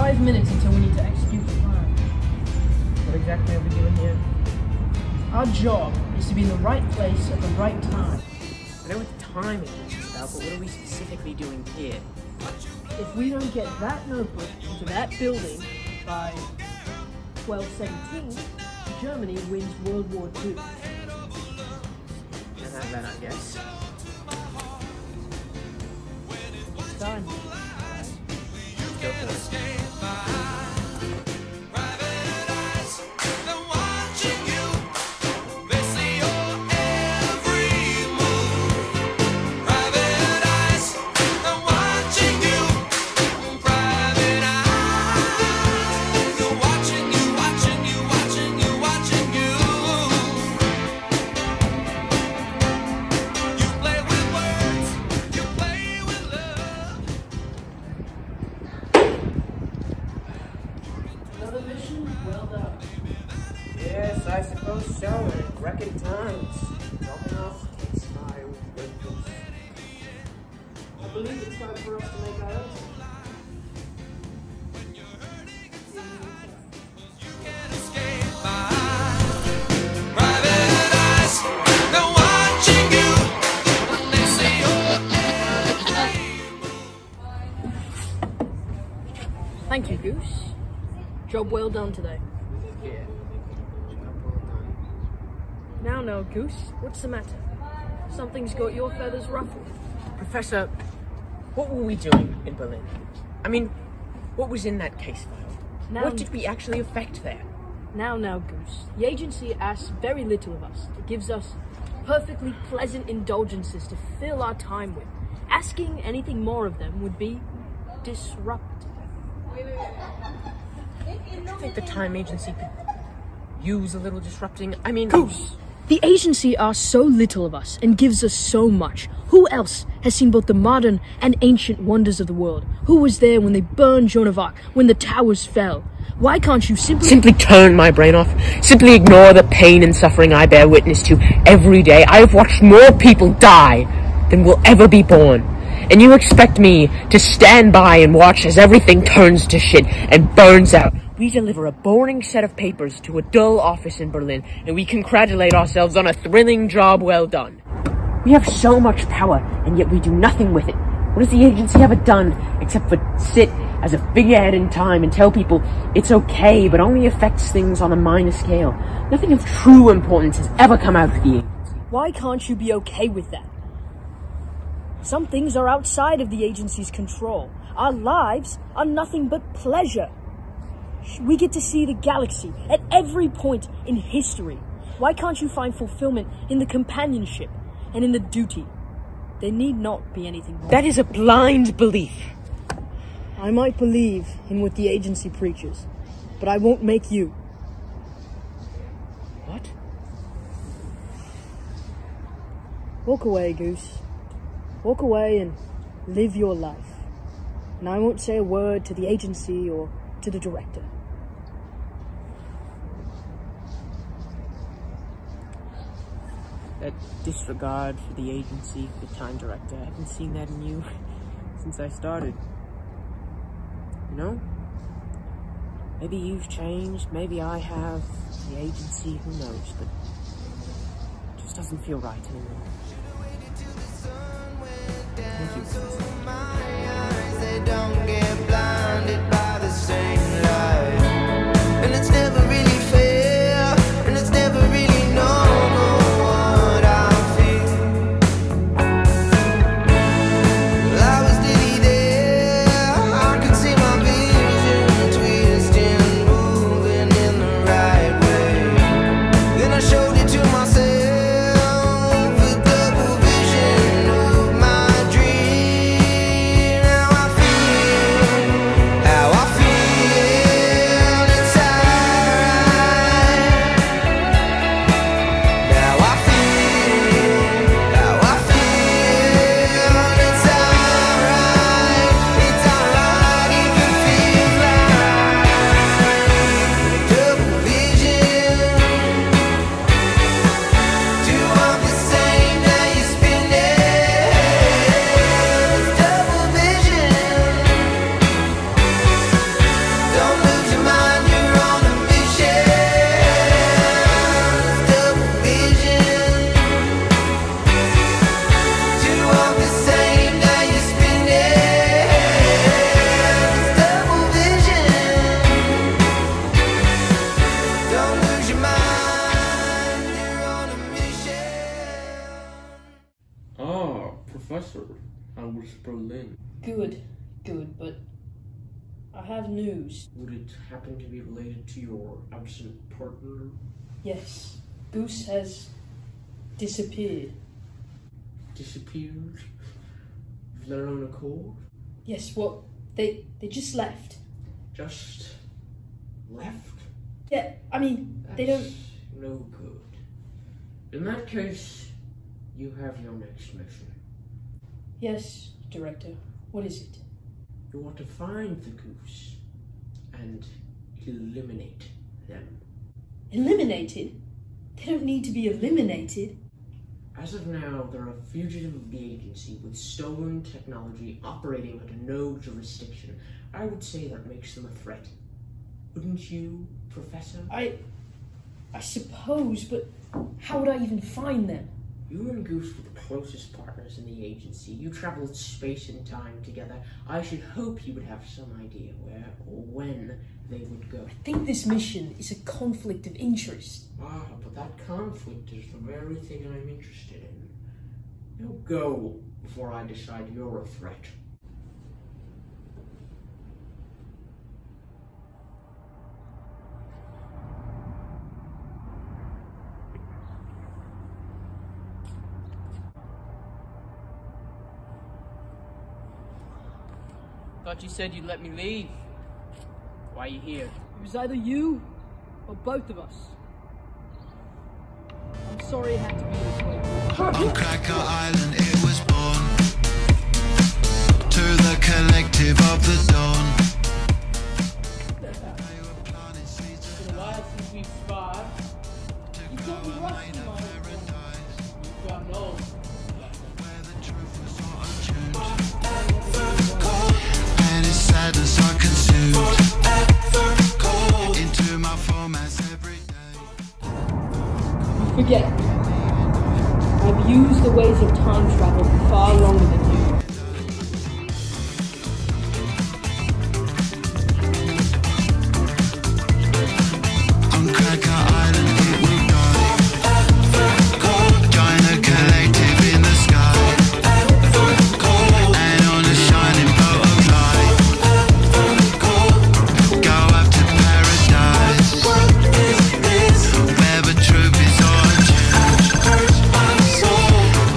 5 minutes until we need to execute the plan. What exactly are we doing here? Our job is to be in the right place at the right time. I know what the timing is about, but what are we specifically doing here? If we don't get that notebook into that building by 1217, Germany wins World War II. Can't have that, I guess. It's done. Go for it. Another mission? Well done. Yes, I suppose so. In record times. Dropping off case file with Goose. I believe it's time for us to make our own. Thank you, Goose. Job well done today. Yeah. Now, Goose, what's the matter? Something's got your feathers ruffled. Professor, what were we doing in Berlin? I mean, what was in that case file? What did we actually affect there? Now, Goose. The agency asks very little of us. It gives us perfectly pleasant indulgences to fill our time with. Asking anything more of them would be disruptive. I think the time agency could use a little disrupting. I mean, Goose! The agency asks so little of us and gives us so much. Who else has seen both the modern and ancient wonders of the world? Who was there when they burned Joan of Arc, when the towers fell? Why can't you simply turn my brain off? Simply ignore the pain and suffering I bear witness to every day. I have watched more people die than will ever be born. And you expect me to stand by and watch as everything turns to shit and burns out. We deliver a boring set of papers to a dull office in Berlin, and we congratulate ourselves on a thrilling job well done. We have so much power, and yet we do nothing with it. What has the agency ever done except for sit as a figurehead in time and tell people it's okay, but only affects things on a minor scale? Nothing of true importance has ever come out of the agency. Why can't you be okay with that? Some things are outside of the agency's control. Our lives are nothing but pleasure. We get to see the galaxy at every point in history. Why can't you find fulfillment in the companionship and in the duty? There need not be anything more. That is a blind belief. I might believe in what the agency preaches, but I won't make you. What? Walk away, Goose. Walk away and live your life. And I won't say a word to the agency or to the director. That disregard for the agency, the time director, I haven't seen that in you since I started. You know? Maybe you've changed, maybe I have, the agency, who knows, but it just doesn't feel right anymore. Thank you. They don't get blinded by the same light. And it's never really fair, and it's never really normal what I feel. Well, I was really there, I could see my vision twisting, moving in the right way. Then I showed it to myself. Cornwallis, Berlin. Good, but I have news. Would it happen to be related to your absent partner? Yes, Goose has disappeared. Disappeared? Of their own accord? Yes, well, they just left. Just left? Yeah, I mean, they don't... That's no good. In that case, you have your next mission. Yes, Director. What is it? You want to find the goose and eliminate them. Eliminated? They don't need to be eliminated. As of now, they're a fugitive of the agency with stolen technology operating under no jurisdiction. I would say that makes them a threat. Wouldn't you, Professor? I suppose, but how would I even find them? You and Goose were the closest partners in the agency. You traveled space and time together. I should hope you would have some idea where or when they would go. I think this mission is a conflict of interest. Ah, but that conflict is the very thing I'm interested in. Now go before I decide you're a threat. Thought you said you'd let me leave. Why are you here? It was either you or both of us. I'm sorry it had to be this way. On Cracker Island it was born, to the collective of the dawn. It's been a while since we've sparred. You've got me rusty, my old friend. You've gotten old. Where the truth was auto-tuned, and its sadness I consumed into my formats every day. Forget. I've used the ways of time travel for far longer than you. On Cracker Island it will go, join the collective in the sky, and on a shining boat of light, go up to paradise, where the truth is origin,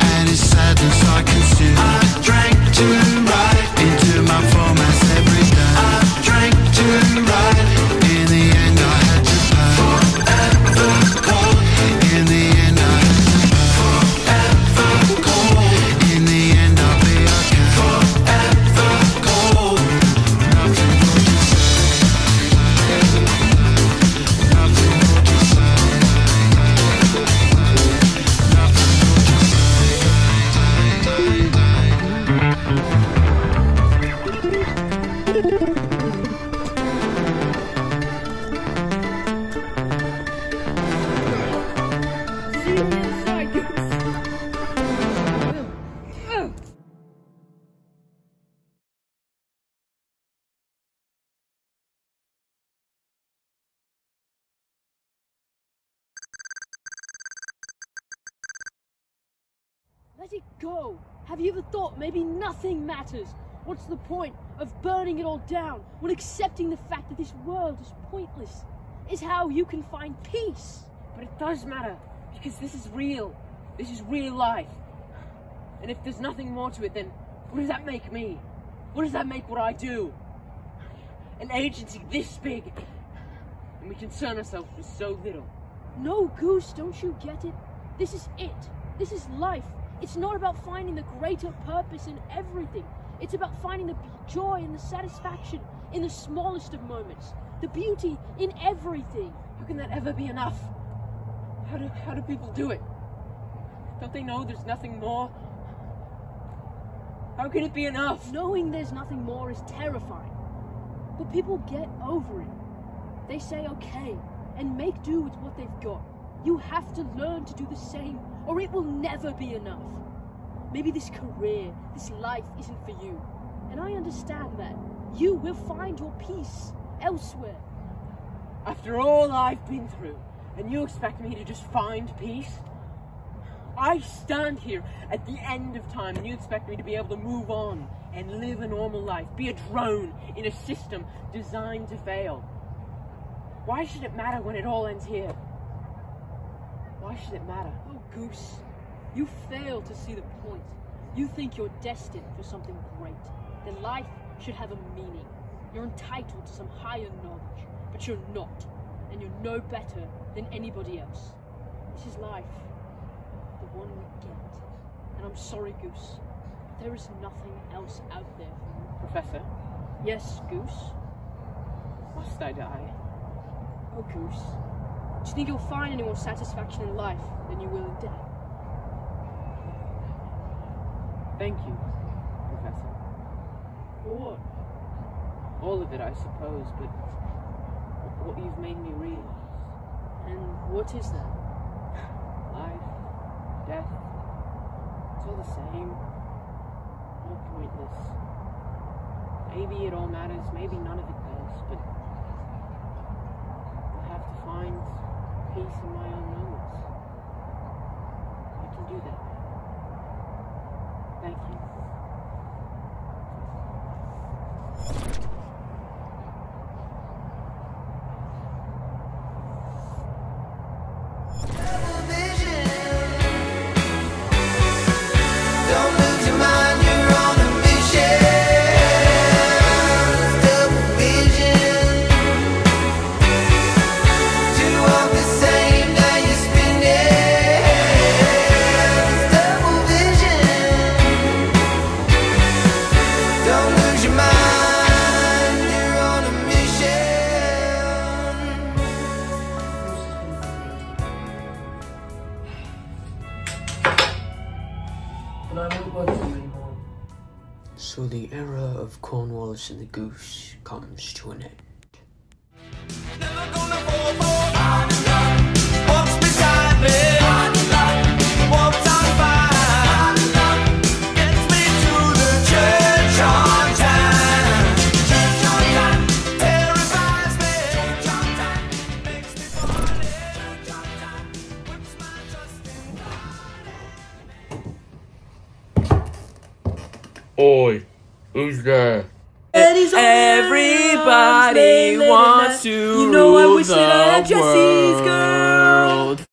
and its sadness I consume. I drank to ride into my formats every day. I drank to ride. In the end I had to pay. In the end I had to pay. In the end I'll be okay. Nothing more to say. Nothing more to say. See you inside, Goose. Let it go. Have you ever thought maybe nothing matters? What's the point of burning it all down when accepting the fact that this world is pointless is how you can find peace? But it does matter, because this is real. This is real life. And if there's nothing more to it, then what does that make me? What does that make what I do? An agency this big, and we concern ourselves with so little. No, Goose, don't you get it? This is it. This is life. It's not about finding the greater purpose in everything. It's about finding the joy and the satisfaction in the smallest of moments. The beauty in everything. How can that ever be enough? How do people do it? Don't they know there's nothing more? How can it be enough? Knowing there's nothing more is terrifying. But people get over it. They say okay and make do with what they've got. You have to learn to do the same, or it will never be enough. Maybe this career, this life isn't for you. And I understand that. You will find your peace elsewhere. After all I've been through, and you expect me to just find peace? I stand here at the end of time and you expect me to be able to move on and live a normal life, be a drone in a system designed to fail. Why should it matter when it all ends here? Why should it matter? Oh, Goose, you fail to see the point. You think you're destined for something great, that life should have a meaning. You're entitled to some higher knowledge, but you're not, and you're no better than anybody else. This is life, the one we get. And I'm sorry, Goose, but there is nothing else out there for you. Professor, Yes, Goose? must I die? Oh, Goose, do you think you'll find any more satisfaction in life than you will in death? Thank you, Professor. For what? All of it, I suppose, but what you've made me realize. And what is that? Life, death, it's all the same. All pointless. Maybe it all matters, maybe none of it does, but I'll have to find peace in my own moments. I can do that. Thank you. Don't lose your mind, you're on a mission. Double vision. Two of the same, now you're spinning. Double vision. Don't lose your mind, you're on a mission. But I won't work for you anymore. So the era of Cornwallis and the Goose comes to an end. Never gonna fall for walks beside me. Walks on fire. Gets me to the church on time. Church on time terrifies me. Church on time makes me fall. Church on time puts my trust in God. Oi, who's there? Everybody wants to rule the world.